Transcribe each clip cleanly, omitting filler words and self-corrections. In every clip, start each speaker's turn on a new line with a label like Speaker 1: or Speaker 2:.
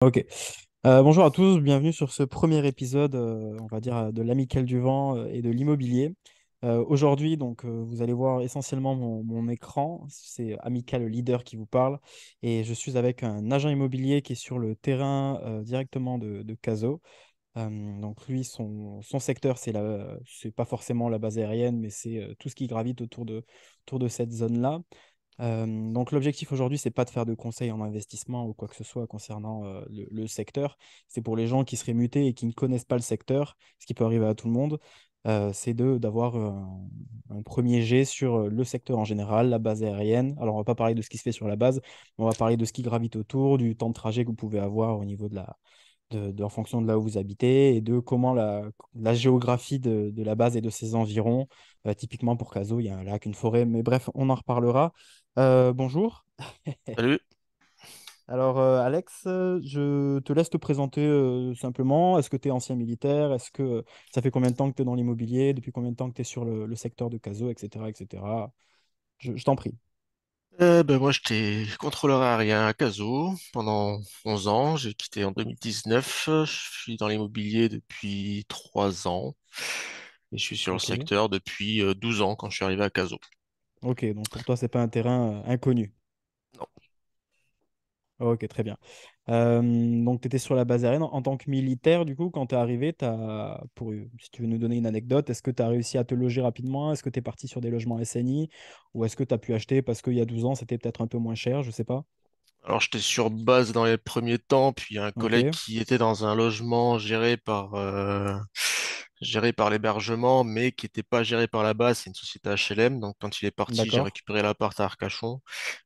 Speaker 1: Ok. Bonjour à tous, bienvenue sur ce premier épisode, on va dire, de l'Amicale du Vent et de l'immobilier. Aujourd'hui, donc, vous allez voir essentiellement mon écran. C'est Amical Leader qui vous parle. Et je suis avec un agent immobilier qui est sur le terrain directement de Caso. Donc, lui, son secteur, c'est pas forcément la base aérienne, mais c'est tout ce qui gravite autour de cette zone-là. Donc l'objectif aujourd'hui, c'est pas de faire de conseils en investissement ou quoi que ce soit concernant le secteur. C'est pour les gens qui seraient mutés et qui ne connaissent pas le secteur, ce qui peut arriver à tout le monde. C'est d'avoir un premier jet sur le secteur en général, la base aérienne. Alors on va pas parler de ce qui se fait sur la base, mais on va parler de ce qui gravite autour, du temps de trajet que vous pouvez avoir au niveau en fonction de là où vous habitez et de comment la géographie de la base et de ses environs. Typiquement pour Caso, il y a un lac, une forêt, mais bref, on en reparlera. Bonjour.
Speaker 2: Salut.
Speaker 1: Alors, Alex, je te laisse te présenter simplement. Est-ce que tu es ancien militaire? Est-ce que ça fait combien de temps que tu es dans l'immobilier? Depuis combien de temps que tu es sur le secteur de Caso, etc., etc. Je t'en prie.
Speaker 2: Moi, j'étais contrôleur aérien à Caso pendant 11 ans. J'ai quitté en 2019. Je suis dans l'immobilier depuis 3 ans et je suis sur le
Speaker 1: Ok.
Speaker 2: secteur depuis 12 ans quand je suis arrivé à Caso.
Speaker 1: Ok, donc pour toi, c'est pas un terrain inconnu.
Speaker 2: Non.
Speaker 1: Ok, très bien. Donc, tu étais sur la base aérienne en tant que militaire, du coup, quand tu es arrivé, si tu veux nous donner une anecdote, est-ce que tu as réussi à te loger rapidement? Est-ce que tu es parti sur des logements SNI? Ou est-ce que tu as pu acheter parce qu'il y a 12 ans, c'était peut-être un peu moins cher, je sais pas.
Speaker 2: Alors, j'étais sur base dans les premiers temps, puis il y a un collègue
Speaker 1: Ok,
Speaker 2: qui était dans un logement géré par l'hébergement, mais qui n'était pas géré par la base. C'est une société HLM. Donc, quand il est parti, j'ai
Speaker 1: d'accord.
Speaker 2: récupéré l'appart à Arcachon.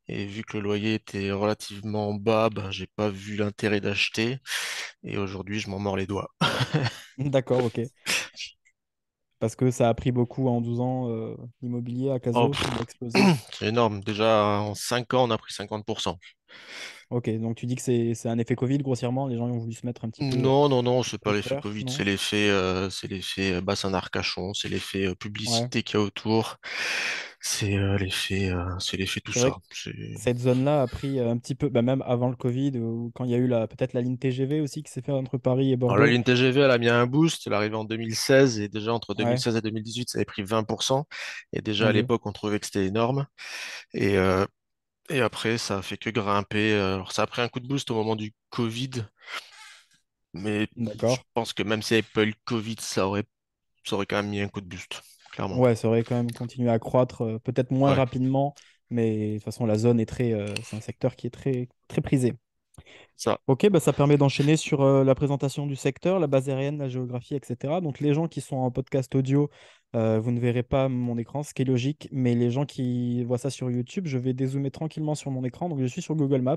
Speaker 2: Et vu que le loyer était relativement bas, ben, j'ai pas vu l'intérêt d'acheter. Et aujourd'hui, je m'en mords les doigts.
Speaker 1: D'accord, ok. Parce que ça a pris beaucoup en 12 ans, l'immobilier à
Speaker 2: Oh,
Speaker 1: Caso, il a explosé.
Speaker 2: c'est énorme. Déjà, en 5 ans, on a pris 50%.
Speaker 1: Ok, donc tu dis que c'est un effet Covid, grossièrement, les gens ont voulu se mettre un petit peu
Speaker 2: Non, non, non,
Speaker 1: une
Speaker 2: c'est pas l'effet
Speaker 1: fraîcheur,
Speaker 2: Covid,
Speaker 1: non?
Speaker 2: c'est l'effet bassin d'Arcachon, c'est l'effet
Speaker 1: Ouais.
Speaker 2: publicité qu'il y a autour, c'est l'effet tout
Speaker 1: C'est vrai
Speaker 2: ça.
Speaker 1: que cette zone-là a pris un petit peu, bah, même avant le Covid, ou quand il y a eu peut-être la ligne TGV aussi qui s'est fait entre Paris et
Speaker 2: Alors la
Speaker 1: Bordeaux.
Speaker 2: ligne TGV, elle a mis un boost, elle est arrivée en 2016 et déjà entre
Speaker 1: Ouais,
Speaker 2: 2016 et 2018, ça avait pris 20%. Et déjà à
Speaker 1: ok.
Speaker 2: l'époque, on trouvait que c'était énorme. Et, euh, et après, ça a fait que grimper. Alors ça a pris un coup de boost au moment du Covid, mais je
Speaker 1: D'accord.
Speaker 2: pense que même s'il n'y avait pas eu le Covid, ça aurait quand même mis un coup de boost, clairement.
Speaker 1: Ouais, ça aurait quand même continué à croître, peut-être moins
Speaker 2: Ouais,
Speaker 1: rapidement, mais de toute façon, la zone est c'est un secteur qui est très, très prisé.
Speaker 2: ça.
Speaker 1: Ok, bah ça permet d'enchaîner sur la présentation du secteur, la base aérienne, la géographie, etc. Donc les gens qui sont en podcast audio, vous ne verrez pas mon écran, ce qui est logique, mais les gens qui voient ça sur YouTube, je vais dézoomer tranquillement sur mon écran. Donc je suis sur Google Maps,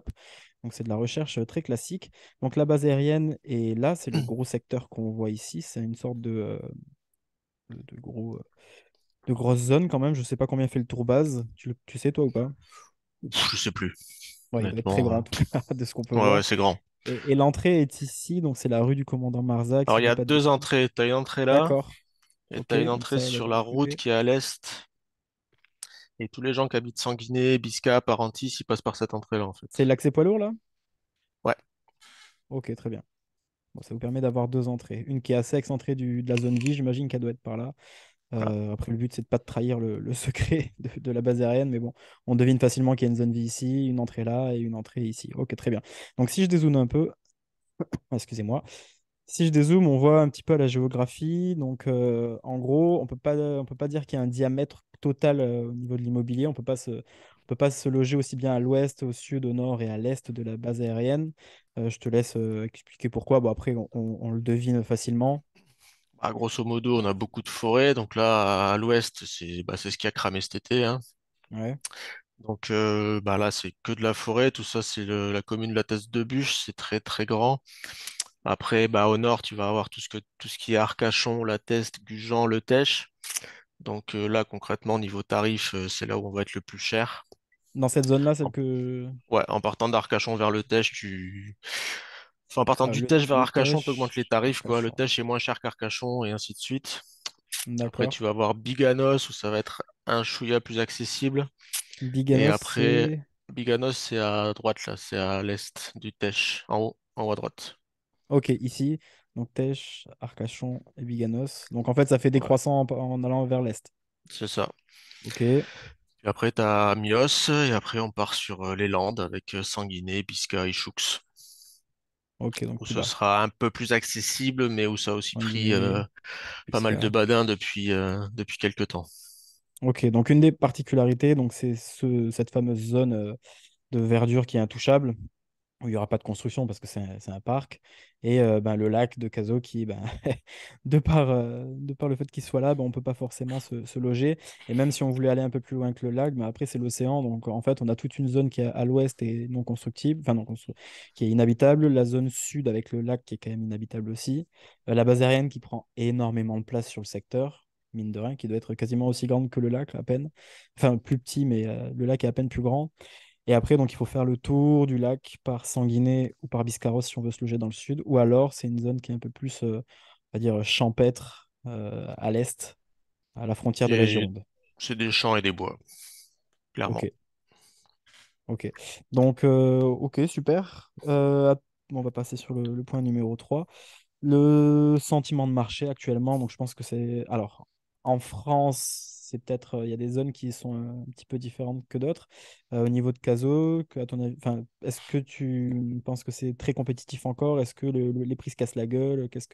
Speaker 1: donc c'est de la recherche très classique. Donc la base aérienne, et là c'est le gros secteur qu'on voit ici, c'est une sorte de grosse zone quand même. Je sais pas combien fait le tour base, tu sais toi ou pas?
Speaker 2: Je sais plus,
Speaker 1: Ouais, il doit être très
Speaker 2: honnêtement.
Speaker 1: grand en tout cas, de ce qu'on peut
Speaker 2: Ouais, ouais,
Speaker 1: voir.
Speaker 2: c'est grand.
Speaker 1: Et l'entrée est ici, donc c'est la rue du commandant Marzac,
Speaker 2: Alors,
Speaker 1: si
Speaker 2: il
Speaker 1: je
Speaker 2: y
Speaker 1: dis
Speaker 2: a
Speaker 1: pas de
Speaker 2: deux
Speaker 1: bêtises.
Speaker 2: entrées. Tu as une entrée là
Speaker 1: D'accord,
Speaker 2: et tu
Speaker 1: ok,
Speaker 2: as une
Speaker 1: donc
Speaker 2: entrée
Speaker 1: ça, elle
Speaker 2: sur
Speaker 1: est
Speaker 2: la route
Speaker 1: occupée.
Speaker 2: qui est à l'est. Et tous les gens qui habitent Sanguinet, Bisca, Parentis, ils passent par cette entrée-là, en fait.
Speaker 1: C'est l'accès poids lourd là?
Speaker 2: Ouais,
Speaker 1: Ok, très bien. Bon, ça vous permet d'avoir deux entrées. Une qui est assez excentrée de la zone vie, j'imagine qu'elle doit être par là.
Speaker 2: voilà.
Speaker 1: Après, le but, c'est de pas de trahir le secret de la base aérienne, mais bon, on devine facilement qu'il y a une zone vie ici, une entrée là et une entrée ici. Ok, très bien. Donc si je dézoome un peu, excusez-moi. Si je dézoome, on voit un petit peu la géographie. Donc, en gros, on peut pas dire qu'il y a un diamètre total au niveau de l'immobilier. On peut pas se loger aussi bien à l'ouest, au sud, au nord et à l'est de la base aérienne. Je te laisse expliquer pourquoi. Bon, après, on le devine facilement.
Speaker 2: Bah, grosso modo, on a beaucoup de forêts. Donc là, à l'ouest, c'est ce qui a cramé cet été, hein.
Speaker 1: Ouais,
Speaker 2: Donc bah, là, c'est que de la forêt. Tout ça, c'est la commune de la Teste-de-Buch. C'est très, très grand. Après, bah, au nord, tu vas avoir tout ce qui est Arcachon, La Teste, Gujan, Le Tech. Donc là, concrètement, niveau tarif, c'est là où on va être le plus cher.
Speaker 1: dans cette zone-là, celle
Speaker 2: En,
Speaker 1: que.
Speaker 2: ouais, en partant d'Arcachon vers Le Tech, enfin, en partant
Speaker 1: Ah,
Speaker 2: du Tech vers
Speaker 1: le
Speaker 2: Arcachon, tu augmentes les
Speaker 1: Teche,
Speaker 2: tarifs, quoi. Le
Speaker 1: Arcachon.
Speaker 2: Tech est moins cher qu'Arcachon et ainsi de suite. Après,
Speaker 1: D'accord.
Speaker 2: tu vas avoir Biganos où ça va être un chouïa plus accessible. Et
Speaker 1: Biganos,
Speaker 2: après,
Speaker 1: c'est.
Speaker 2: Biganos, c'est à droite, là, c'est à l'est du Tech, en haut. en haut à droite.
Speaker 1: Ok, ici, donc Tech, Arcachon et Biganos. Donc en fait, ça fait
Speaker 2: Ouais,
Speaker 1: décroissant en allant vers l'est.
Speaker 2: c'est ça.
Speaker 1: Ok,
Speaker 2: Et après, tu as Mios, et après, on part sur les Landes avec Sanguinet, Biscaye, Choux,
Speaker 1: ok, donc
Speaker 2: où
Speaker 1: plus
Speaker 2: ce
Speaker 1: bas.
Speaker 2: sera un peu plus accessible, mais où ça a aussi pris
Speaker 1: Sanguinet,
Speaker 2: pas mal de
Speaker 1: Biscaye.
Speaker 2: badins depuis quelques temps.
Speaker 1: Ok, donc une des particularités, donc c'est cette fameuse zone de verdure qui est intouchable, où il n'y aura pas de construction parce que c'est un parc, et ben, le lac de Cazaux qui, ben, de par le fait qu'il soit là, ben, on ne peut pas forcément se loger. Et même si on voulait aller un peu plus loin que le lac, ben, après c'est l'océan, donc en fait on a toute une zone qui est à l'ouest et non constructible, enfin non qui est inhabitable, la zone sud avec le lac qui est quand même inhabitable aussi, la base aérienne qui prend énormément de place sur le secteur. Mine de rien, qui doit être quasiment aussi grande que le lac, à peine. Enfin, plus petit, mais le lac est à peine plus grand. Et après, donc, il faut faire le tour du lac par Sanguinet ou par Biscarrosse si on veut se loger dans le sud. Ou alors, c'est une zone qui est un peu plus, on va dire, champêtre à l'est, à la frontière de la
Speaker 2: Et
Speaker 1: Gironde.
Speaker 2: c'est des champs et des bois,
Speaker 1: Ok,
Speaker 2: clairement.
Speaker 1: ok. Donc, ok, super. On va passer sur le point numéro 3. Le sentiment de marché actuellement, donc je pense que c'est... Alors, en France, c'est peut-être... Il y a des zones qui sont un petit peu différentes que d'autres. Au niveau de Caso, à ton avis, enfin, est-ce que tu penses que c'est très compétitif encore? Est-ce que les prix se cassent la gueule? Qu'est-ce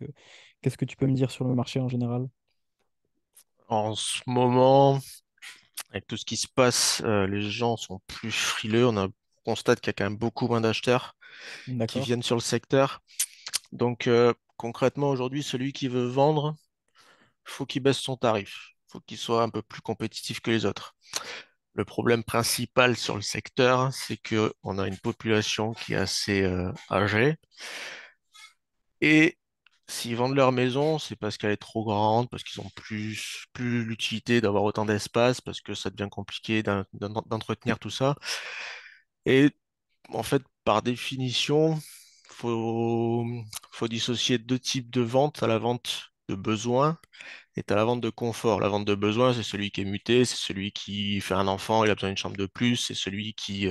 Speaker 1: que tu peux me dire sur le marché en général?
Speaker 2: En ce moment, avec tout ce qui se passe, les gens sont plus frileux. On constate qu'il y a quand même beaucoup moins d'acheteurs qui
Speaker 1: D'accord.
Speaker 2: viennent sur le secteur. Donc, concrètement, aujourd'hui, celui qui veut vendre, faut qu'il baisse son tarif. Faut qu'il soit un peu plus compétitif que les autres. Le problème principal sur le secteur, c'est que on a une population qui est assez âgée et s'ils vendent leur maison, c'est parce qu'elle est trop grande, parce qu'ils ont plus l'utilité d'avoir autant d'espace, parce que ça devient compliqué d'entretenir tout ça. Et en fait, par définition, faut, faut dissocier deux types de ventes. À la vente de besoin et à la vente de confort. La vente de besoin, c'est celui qui est muté, c'est celui qui fait un enfant, il a besoin d'une chambre de plus, c'est celui qui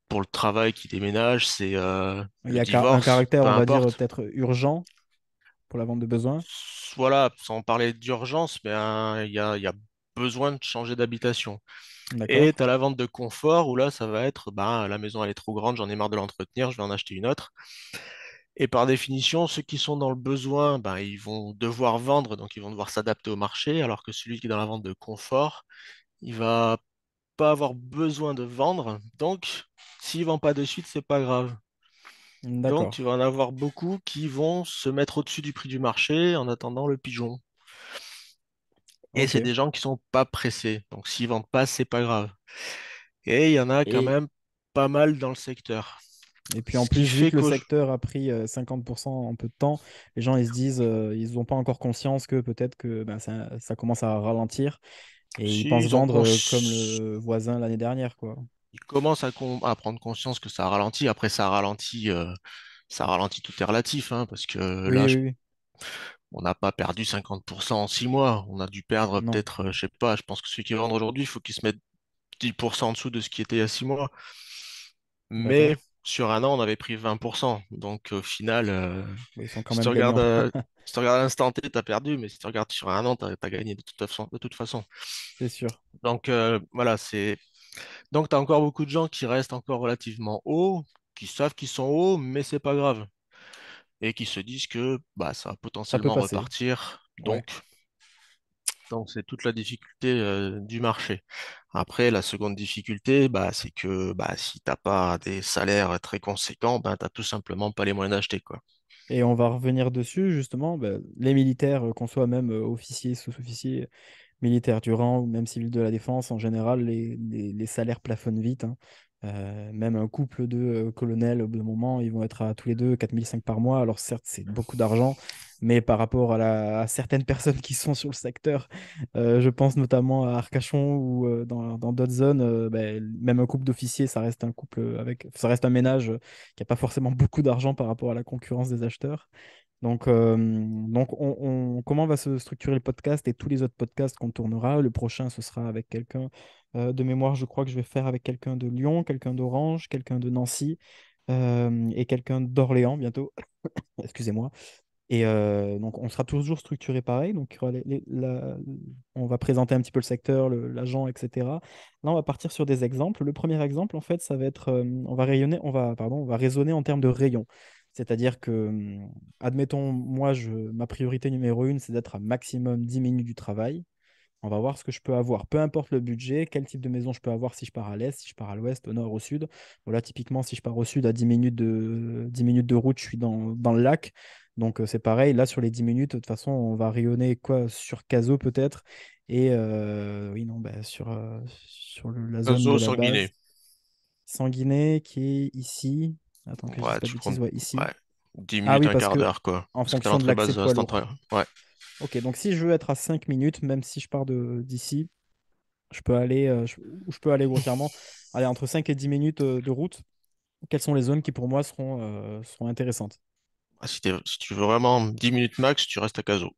Speaker 2: pour le travail, qui déménage, c'est
Speaker 1: Il y
Speaker 2: le
Speaker 1: a un
Speaker 2: divorce,
Speaker 1: caractère,
Speaker 2: peu
Speaker 1: on va dire,
Speaker 2: importe.
Speaker 1: peut-être urgent pour la vente de besoins.
Speaker 2: Voilà, sans parler d'urgence, mais hein, il y a besoin de changer d'habitation. Et
Speaker 1: D'accord.
Speaker 2: tu as la vente de confort où là, ça va être, bah, la maison elle est trop grande, j'en ai marre de l'entretenir, je vais en acheter une autre. Et par définition, ceux qui sont dans le besoin, bah, ils vont devoir vendre, donc ils vont devoir s'adapter au marché, alors que celui qui est dans la vente de confort, il va pas avoir besoin de vendre. Donc, s'il vend pas de suite, c'est pas grave. Donc,
Speaker 1: D'accord.
Speaker 2: tu vas en avoir beaucoup qui vont se mettre au-dessus du prix du marché en attendant le pigeon. Et
Speaker 1: Ok.
Speaker 2: c'est des gens qui sont pas pressés. Donc, s'ils vendent pas, c'est pas grave. Et il y en a quand
Speaker 1: Et
Speaker 2: même pas mal dans le secteur.
Speaker 1: Et puis en
Speaker 2: Ce qui
Speaker 1: plus, vu
Speaker 2: fait
Speaker 1: que le
Speaker 2: qu'au
Speaker 1: secteur a pris 50% en peu de temps, les gens ils se disent, ils n'ont pas encore conscience que peut-être que ben, ça commence à ralentir et ils
Speaker 2: si
Speaker 1: pensent
Speaker 2: ils ont
Speaker 1: vendre comme le voisin l'année dernière, quoi.
Speaker 2: ils commencent à prendre conscience que ça ralentit. Après, ça ralentit, tout est relatif, hein, parce que
Speaker 1: Oui,
Speaker 2: là,
Speaker 1: oui, oui.
Speaker 2: on n'a pas perdu 50% en 6 mois. On a dû perdre
Speaker 1: Non,
Speaker 2: peut-être, je sais pas, je pense que celui qui vend aujourd'hui, il faut qu'il se mette 10% en dessous de ce qui était il y a 6 mois. Mais
Speaker 1: d'accord.
Speaker 2: sur un an, on avait pris 20%. Donc au final,
Speaker 1: Bon, ils sont quand
Speaker 2: si tu
Speaker 1: même
Speaker 2: regardes,
Speaker 1: gagnants,
Speaker 2: si tu regardes à l'instant T, tu as perdu, mais si tu regardes sur un an, tu as gagné de toute façon, de toute façon.
Speaker 1: c'est sûr.
Speaker 2: Donc voilà, c'est donc tu as encore beaucoup de gens qui restent encore relativement hauts, qui savent qu'ils sont hauts, mais c'est pas grave. Et qui se disent que bah, ça va
Speaker 1: Ça peut
Speaker 2: potentiellement
Speaker 1: passer.
Speaker 2: repartir.
Speaker 1: Ouais.
Speaker 2: Donc c'est toute la difficulté du marché. Après, la seconde difficulté, bah, c'est que bah, si t'as pas des salaires très conséquents, bah, t'as tout simplement pas les moyens d'acheter, quoi.
Speaker 1: Et on va revenir dessus, justement. Ben, les militaires, qu'on soit même officiers, sous-officiers, militaires du rang ou même civils de la défense, en général, les salaires plafonnent vite, hein. Même un couple de colonels, au bout d'un moment, ils vont être à tous les deux 4005 par mois. Alors certes, c'est beaucoup d'argent, mais par rapport à certaines personnes qui sont sur le secteur, je pense notamment à Arcachon ou dans d'autres zones, ben, même un couple d'officiers, ça reste un couple ça reste un ménage qui n'a pas forcément beaucoup d'argent par rapport à la concurrence des acheteurs. Donc comment va se structurer le podcast et tous les autres podcasts qu'on tournera? Le prochain, ce sera avec quelqu'un de mémoire, je crois que je vais faire avec quelqu'un de Lyon, quelqu'un d'Orange, quelqu'un de Nancy. et quelqu'un d'Orléans bientôt. Excusez-moi. Et donc, on sera toujours structuré pareil. Donc, il y aura on va présenter un petit peu le secteur, l'agent, etc. Là, on va partir sur des exemples. Le premier exemple, en fait, ça va être, on va raisonner en termes de rayons. C'est-à-dire que, admettons, moi, ma priorité numéro une, c'est d'être à maximum 10 minutes du travail. On va voir ce que je peux avoir, peu importe le budget, quel type de maison je peux avoir si je pars à l'est, si je pars à l'ouest, au nord, au sud. Voilà, typiquement, si je pars au sud, à 10 minutes de route, je suis dans le lac. Donc, c'est pareil. Là, sur les 10 minutes, de toute façon, on va rayonner quoi sur Cazaux peut-être. Et oui, non, bah, sur la zone de
Speaker 2: Oiseau
Speaker 1: la
Speaker 2: sanguiné.
Speaker 1: base. Sanguinet, qui est ici. Attends que je dise
Speaker 2: Ouais,
Speaker 1: pas de
Speaker 2: tu prends
Speaker 1: bêtises, ouais, ici.
Speaker 2: ouais, 10
Speaker 1: Ah
Speaker 2: minutes,
Speaker 1: oui,
Speaker 2: un
Speaker 1: parce
Speaker 2: quart
Speaker 1: que
Speaker 2: d'heure, quoi.
Speaker 1: en
Speaker 2: Parce que
Speaker 1: fonction de
Speaker 2: l'entrée
Speaker 1: l'accès
Speaker 2: basse
Speaker 1: poids
Speaker 2: reste entre.
Speaker 1: lourd.
Speaker 2: Ouais.
Speaker 1: Ok, donc si je veux être à 5 minutes, même si je pars d'ici, je peux aller, je peux aller grossièrement aller entre 5 et 10 minutes de route. Quelles sont les zones qui pour moi seront intéressantes?
Speaker 2: Ah, si tu veux vraiment 10 minutes max, tu restes à Caso.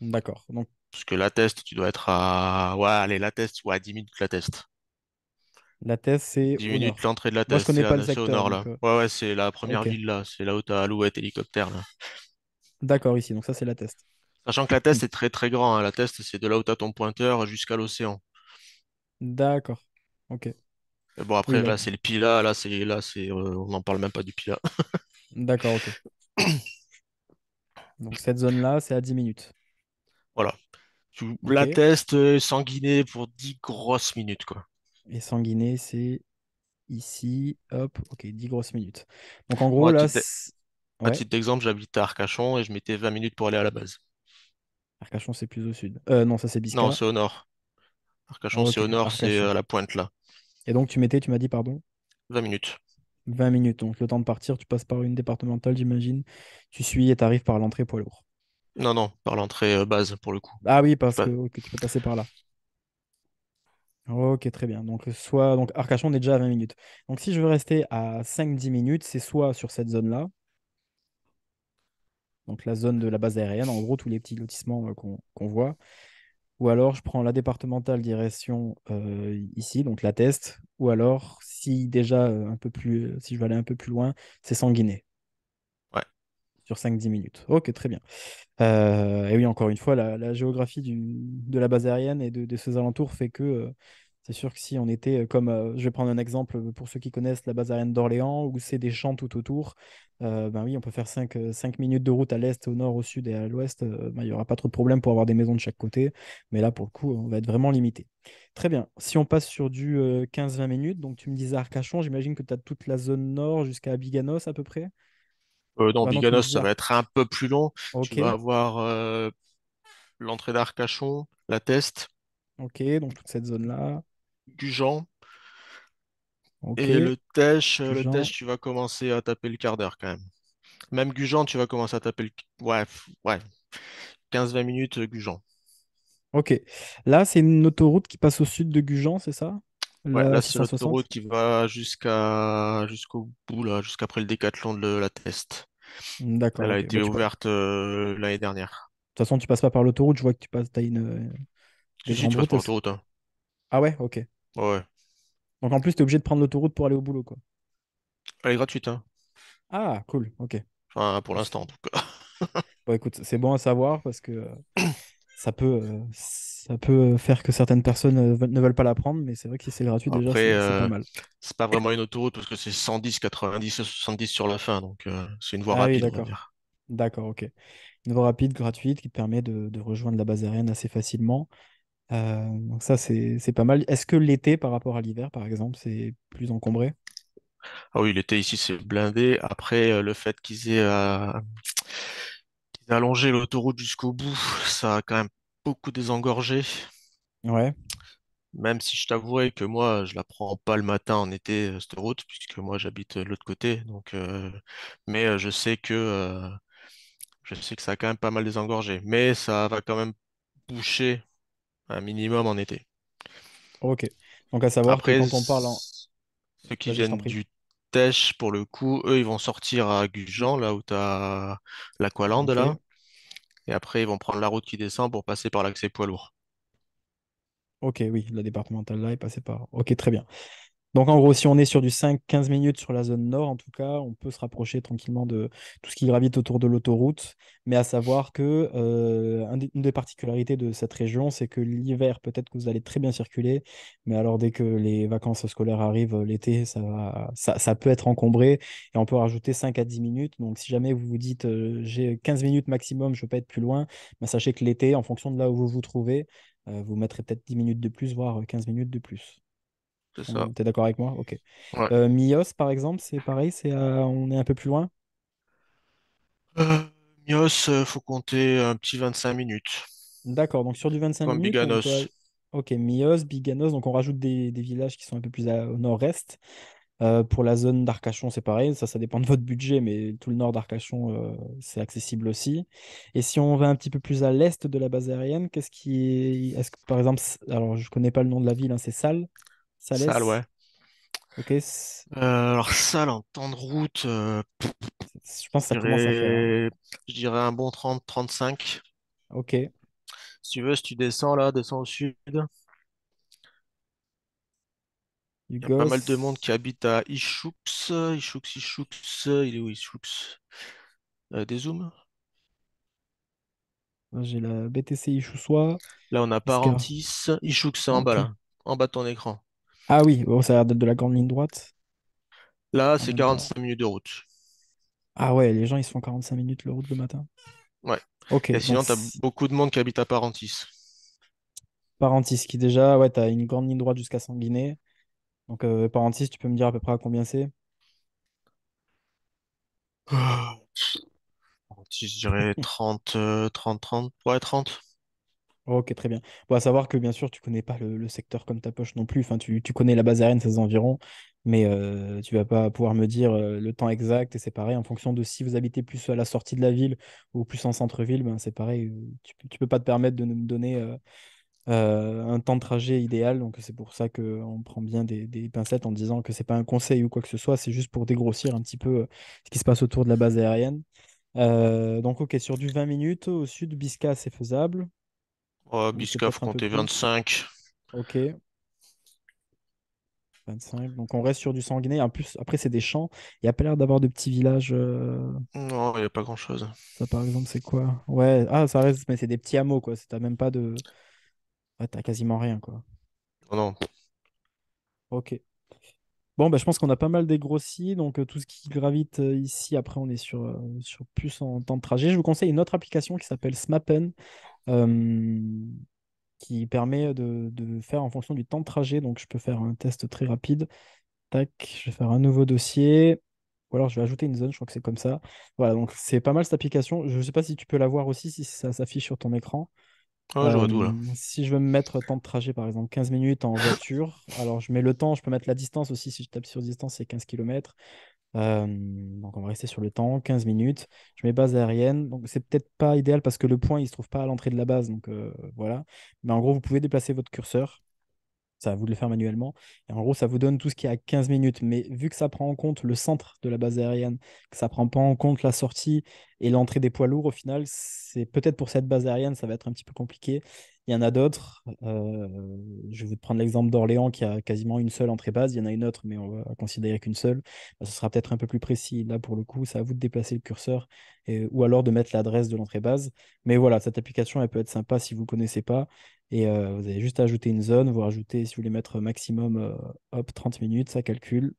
Speaker 1: D'accord. Donc
Speaker 2: Parce que la test, tu dois être à. Ouais, allez, la test, ouais, 10 minutes la test.
Speaker 1: la thèse, c'est
Speaker 2: 10
Speaker 1: au
Speaker 2: minutes
Speaker 1: nord.
Speaker 2: l'entrée de la
Speaker 1: Moi, je
Speaker 2: test,
Speaker 1: connais pas le
Speaker 2: c'est au
Speaker 1: secteur,
Speaker 2: nord,
Speaker 1: donc
Speaker 2: là. Ouais, ouais, c'est la première
Speaker 1: ok.
Speaker 2: ville, là. C'est là où t'as Alouette hélicoptère, là.
Speaker 1: D'accord, ici. Donc ça, c'est la test.
Speaker 2: Sachant que la test est très très grand, hein. La test, c'est de là où t'as ton pointeur jusqu'à l'océan.
Speaker 1: D'accord. Ok.
Speaker 2: Mais bon,
Speaker 1: Oui,
Speaker 2: après,
Speaker 1: là.
Speaker 2: là, c'est le Pila, on n'en parle même pas du Pila.
Speaker 1: D'accord, ok. Donc cette zone-là, c'est à 10 minutes.
Speaker 2: Voilà.
Speaker 1: Ok.
Speaker 2: La test, sanguiné pour 10 grosses minutes, quoi.
Speaker 1: Et Sanguinet, c'est ici. Hop. Ok, 10 grosses minutes. Donc en
Speaker 2: Moi,
Speaker 1: gros, là,
Speaker 2: à
Speaker 1: ouais.
Speaker 2: titre d'exemple, j'habite à Arcachon et je mettais 20 minutes pour aller à la base.
Speaker 1: Arcachon, c'est plus au sud. Non, ça, c'est
Speaker 2: Non,
Speaker 1: Bisca.
Speaker 2: c'est au nord. Arcachon, c'est
Speaker 1: Ok,
Speaker 2: au nord, c'est
Speaker 1: Arcachon.
Speaker 2: à la pointe, là.
Speaker 1: Et donc, tu m'as dit, pardon?
Speaker 2: 20 minutes.
Speaker 1: 20 minutes. Donc, le temps de partir, tu passes par une départementale, j'imagine. Tu suis et tu arrives par l'entrée poids lourd.
Speaker 2: Non, non, par l'entrée base, pour le coup.
Speaker 1: Ah oui,
Speaker 2: Tu
Speaker 1: parce que,
Speaker 2: passes.
Speaker 1: ok, tu peux passer par là. Ok, très bien. Donc Arcachon, on est déjà à 20 minutes. Donc, si je veux rester à 5-10 minutes, c'est soit sur cette zone-là, donc la zone de la base aérienne, en gros, tous les petits lotissements qu'on voit. Ou alors, je prends la départementale direction ici, donc la Teste. Ou alors, si déjà si je veux aller un peu plus loin, c'est Sanguinet,
Speaker 2: Ouais.
Speaker 1: sur 5-10 minutes. Ok, très bien. Et oui, encore une fois, la géographie de la base aérienne et de ses alentours fait que c'est sûr que si on était comme, je vais prendre un exemple pour ceux qui connaissent la base aérienne d'Orléans, où c'est des champs tout autour, ben oui, on peut faire 5 minutes de route à l'est, au nord, au sud et à l'ouest. Ben, il n'y aura pas trop de problème pour avoir des maisons de chaque côté. Mais là, pour le coup, on va être vraiment limité. Très bien. Si on passe sur du 15-20 minutes, donc tu me disais Arcachon, j'imagine que tu as toute la zone nord jusqu'à Biganos à peu près.
Speaker 2: Non,
Speaker 1: Ouais, non, tu me
Speaker 2: Biganos, ça
Speaker 1: disais.
Speaker 2: va être un peu plus long. Tu vas
Speaker 1: Ok,
Speaker 2: avoir l'entrée d'Arcachon, la Teste,
Speaker 1: ok, donc toute cette zone-là.
Speaker 2: Gujan.
Speaker 1: Ok,
Speaker 2: Et le
Speaker 1: Gujan.
Speaker 2: Teche, tu vas commencer à taper le quart d'heure quand même. Même Gujan, tu vas commencer à taper Ouais, ouais, 15-20 minutes, Gujan.
Speaker 1: Ok. Là, c'est une autoroute qui passe au sud de Gujan, c'est ça?
Speaker 2: Ouais,
Speaker 1: La
Speaker 2: là, c'est
Speaker 1: 660?
Speaker 2: l'autoroute qui va jusqu'au bout, là, jusqu'après le décathlon de la Teste.
Speaker 1: D'accord,
Speaker 2: Elle a
Speaker 1: ok. Bah,
Speaker 2: été
Speaker 1: de
Speaker 2: ouverte l'année dernière.
Speaker 1: toute façon, tu passes pas par l'autoroute, je vois que t'as
Speaker 2: Si,
Speaker 1: des
Speaker 2: si,
Speaker 1: grandes
Speaker 2: tu passes
Speaker 1: routes.
Speaker 2: par l'autoroute, hein.
Speaker 1: Ah ouais, ok.
Speaker 2: Ouais, ouais.
Speaker 1: Donc en plus, tu es obligé de prendre l'autoroute pour aller au boulot, quoi.
Speaker 2: Elle est gratuite, hein.
Speaker 1: Ah, cool, ok.
Speaker 2: Enfin, pour
Speaker 1: Bon,
Speaker 2: l'instant, en tout cas.
Speaker 1: bon, écoute, c'est bon à savoir parce que ça peut faire que certaines personnes ne veulent pas la prendre, mais c'est vrai que si c'est gratuit, déjà,
Speaker 2: Après,
Speaker 1: c'est pas mal.
Speaker 2: c'est pas vraiment une autoroute parce que c'est 110, 90, 70 sur la fin, donc c'est une voie
Speaker 1: Ah oui,
Speaker 2: rapide, on va
Speaker 1: d'accord.
Speaker 2: dire.
Speaker 1: D'accord, ok. Une voie rapide, gratuite, qui te permet de rejoindre la base aérienne assez facilement. Donc ça, c'est pas mal. Est-ce que l'été, par rapport à l'hiver, par exemple, c'est plus encombré?
Speaker 2: Ah oui, l'été ici, c'est blindé. Après, le fait qu'ils aient allongé l'autoroute jusqu'au bout, ça a quand même beaucoup désengorgé.
Speaker 1: Ouais,
Speaker 2: Même si je t'avouerais que moi, je la prends pas le matin en été, cette route, puisque moi, j'habite de l'autre côté. Mais je sais que ça a quand même pas mal désengorgé. Mais ça va quand même boucher un minimum en été.
Speaker 1: ok. Donc à savoir que
Speaker 2: Après,
Speaker 1: quand on parle en...
Speaker 2: ceux qui
Speaker 1: Vas-y, je t'en
Speaker 2: viennent
Speaker 1: prie.
Speaker 2: du Tèche, pour le coup, eux, ils vont sortir à Gujan, là où tu as l'Aqualand,
Speaker 1: Ok,
Speaker 2: là. Et après, ils vont prendre la route qui descend pour passer par l'accès poids lourd.
Speaker 1: ok, oui, la départementale là est passée par... Ok, très bien. Donc en gros, si on est sur du 5-15 minutes sur la zone nord, en tout cas, on peut se rapprocher tranquillement de tout ce qui gravite autour de l'autoroute. Mais à savoir que une des particularités de cette région, c'est que l'hiver, peut-être que vous allez très bien circuler, mais alors dès que les vacances scolaires arrivent l'été, ça peut être encombré et on peut rajouter 5 à 10 minutes. Donc si jamais vous vous dites j'ai 15 minutes maximum, je ne veux pas être plus loin, bah, sachez que l'été, en fonction de là où vous vous trouvez, vous mettrez peut-être 10 minutes de plus, voire 15 minutes de plus.
Speaker 2: C'est ça.
Speaker 1: T'es d'accord avec moi? Ok.
Speaker 2: Ouais.
Speaker 1: Mios, par exemple, c'est pareil, on est un peu plus loin.
Speaker 2: Euh, Mios, faut compter un petit 25 minutes,
Speaker 1: D'accord, donc sur du 25
Speaker 2: comme
Speaker 1: minutes, on peut.
Speaker 2: Biganos.
Speaker 1: Ok, Mios, Biganos, donc on rajoute des villages qui sont un peu plus au nord-est. Pour la zone d'Arcachon, c'est pareil, ça dépend de votre budget, mais tout le nord d'Arcachon, c'est accessible aussi. Et si on va un petit peu plus à l'est de la base aérienne, qu'est-ce qui est. Est-ce que, par exemple, alors je connais pas le nom de la ville, hein, c'est Salles?
Speaker 2: Sale,
Speaker 1: Salès?
Speaker 2: ouais.
Speaker 1: Ok,
Speaker 2: Alors, Sale, en temps de route,
Speaker 1: je pense que ça
Speaker 2: je
Speaker 1: commence à faire, hein.
Speaker 2: je dirais un bon 30-35.
Speaker 1: Ok,
Speaker 2: Si tu veux, si tu descends là, descends au sud, il y a pas mal de monde
Speaker 1: Hugos.
Speaker 2: qui habite à Ichoux. Ichoux. Il est où Ichoux? Des zooms?
Speaker 1: J'ai la BTC Choussois.
Speaker 2: Là, on a
Speaker 1: Iscar.
Speaker 2: Parentis. Ichoux, c'est en bas
Speaker 1: Ok.
Speaker 2: là. En bas de ton écran.
Speaker 1: Ah oui, oh, ça a l'air d'être de la grande ligne droite.
Speaker 2: Là,
Speaker 1: En
Speaker 2: c'est
Speaker 1: même temps.
Speaker 2: 45 minutes de route.
Speaker 1: Ah ouais, les gens, ils se font 45 minutes le route le matin.
Speaker 2: Ouais.
Speaker 1: Ok,
Speaker 2: Et
Speaker 1: donc
Speaker 2: sinon, t'as beaucoup de monde qui habite à Parentis.
Speaker 1: Parentis qui déjà, ouais, t'as une grande ligne droite jusqu'à Sanguinet. Donc Parentis, tu peux me dire à peu près à combien c'est?
Speaker 2: Ah, Parentis, je dirais 30, 30. Ouais, 30.
Speaker 1: Ok, très bien. Bon, à savoir que bien sûr, tu connais pas le secteur comme ta poche non plus. Enfin, tu connais la base aérienne, ses environs, mais tu vas pas pouvoir me dire le temps exact. Et c'est pareil, en fonction de si vous habitez plus à la sortie de la ville ou plus en centre-ville, ben, c'est pareil. Tu peux pas te permettre de me donner un temps de trajet idéal. Donc, c'est pour ça qu'on prend bien des pincettes en disant que c'est pas un conseil ou quoi que ce soit. C'est juste pour dégrossir un petit peu ce qui se passe autour de la base aérienne. Donc, ok, sur du 20 minutes, au sud, Bisca, c'est faisable.
Speaker 2: Oh,
Speaker 1: Ou c'est
Speaker 2: Biscaf,
Speaker 1: peut-être un peu
Speaker 2: compter
Speaker 1: plus.
Speaker 2: 25.
Speaker 1: Ok, 25. Donc on reste sur du sanguiné. En plus, après, c'est des champs. Il n'y a pas l'air d'avoir de petits villages.
Speaker 2: Non, il n'y a pas grand-chose.
Speaker 1: Ça, par exemple, c'est quoi? Ouais, ah, ça reste, mais c'est des petits hameaux, quoi. T'as même pas de. Ouais, t'as quasiment rien, quoi.
Speaker 2: Non, non.
Speaker 1: Ok. Bon, bah, je pense qu'on a pas mal dégrossi. Donc tout ce qui gravite ici, après, on est sur plus en temps de trajet. Je vous conseille une autre application qui s'appelle Smappen, euh, qui permet de faire en fonction du temps de trajet. Donc je peux faire un test très rapide. Tac, je vais faire un nouveau dossier. Ou alors je vais ajouter une zone, je crois que c'est comme ça. Voilà, donc c'est pas mal cette application. Je ne sais pas si tu peux la voir aussi, si ça s'affiche sur ton écran.
Speaker 2: Ah, je vois tout là.
Speaker 1: Si je veux me mettre temps de trajet, par exemple 15 minutes en voiture, alors je mets le temps, je peux mettre la distance aussi. Si je tape sur distance, c'est 15 km. Donc on va rester sur le temps, 15 minutes. Je mets base aérienne. Donc c'est peut-être pas idéal parce que le point, il se trouve pas à l'entrée de la base. Donc voilà. Mais en gros, vous pouvez déplacer votre curseur. C'est à vous de le faire manuellement. Et en gros, ça vous donne tout ce qui est à 15 minutes. Mais vu que ça prend en compte le centre de la base aérienne, que ça prend pas en compte la sortie et l'entrée des poids lourds, au final, c'est peut-être pour cette base aérienne, ça va être un petit peu compliqué. Il y en a d'autres. Je vais vous prendre l'exemple d'Orléans qui a quasiment une seule entrée base. Il y en a une autre, mais on va considérer qu'une seule. Bah, ce sera peut-être un peu plus précis. Là, pour le coup, c'est à vous de déplacer le curseur ou alors de mettre l'adresse de l'entrée base. Mais voilà, cette application, elle peut être sympa si vous ne connaissez pas. Et vous avez juste à ajouter une zone, vous rajoutez, si vous voulez mettre maximum, hop, 30 minutes, ça calcule.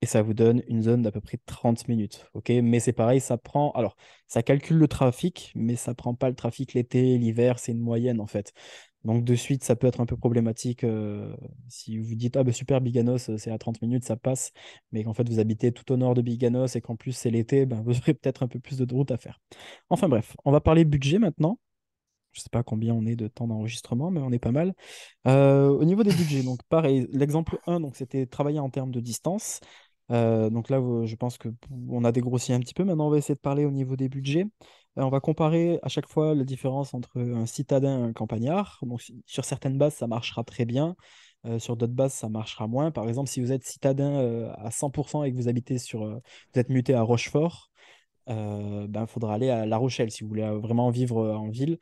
Speaker 1: Et ça vous donne une zone d'à peu près 30 minutes. Ok, mais c'est pareil, ça prend. Alors, ça calcule le trafic, mais ça prend pas le trafic l'été, l'hiver, c'est une moyenne en fait. Donc de suite, ça peut être un peu problématique si vous dites, ah ben super, Biganos, c'est à 30 minutes, ça passe, mais qu'en fait vous habitez tout au nord de Biganos et qu'en plus c'est l'été, ben, vous aurez peut-être un peu plus de route à faire. Enfin bref, on va parler budget maintenant. Je ne sais pas combien on est de temps d'enregistrement, mais on est pas mal. Au niveau des budgets, donc pareil, l'exemple 1, donc c'était travailler en termes de distance. Donc là, je pense que on a dégrossi un petit peu. Maintenant, on va essayer de parler au niveau des budgets. On va comparer à chaque fois la différence entre un citadin et un campagnard. Donc, sur certaines bases, ça marchera très bien. Sur d'autres bases, ça marchera moins. Par exemple, si vous êtes citadin à 100% et que vous habitez vous êtes muté à Rochefort, ben, il faudra aller à La Rochelle si vous voulez vraiment vivre en ville.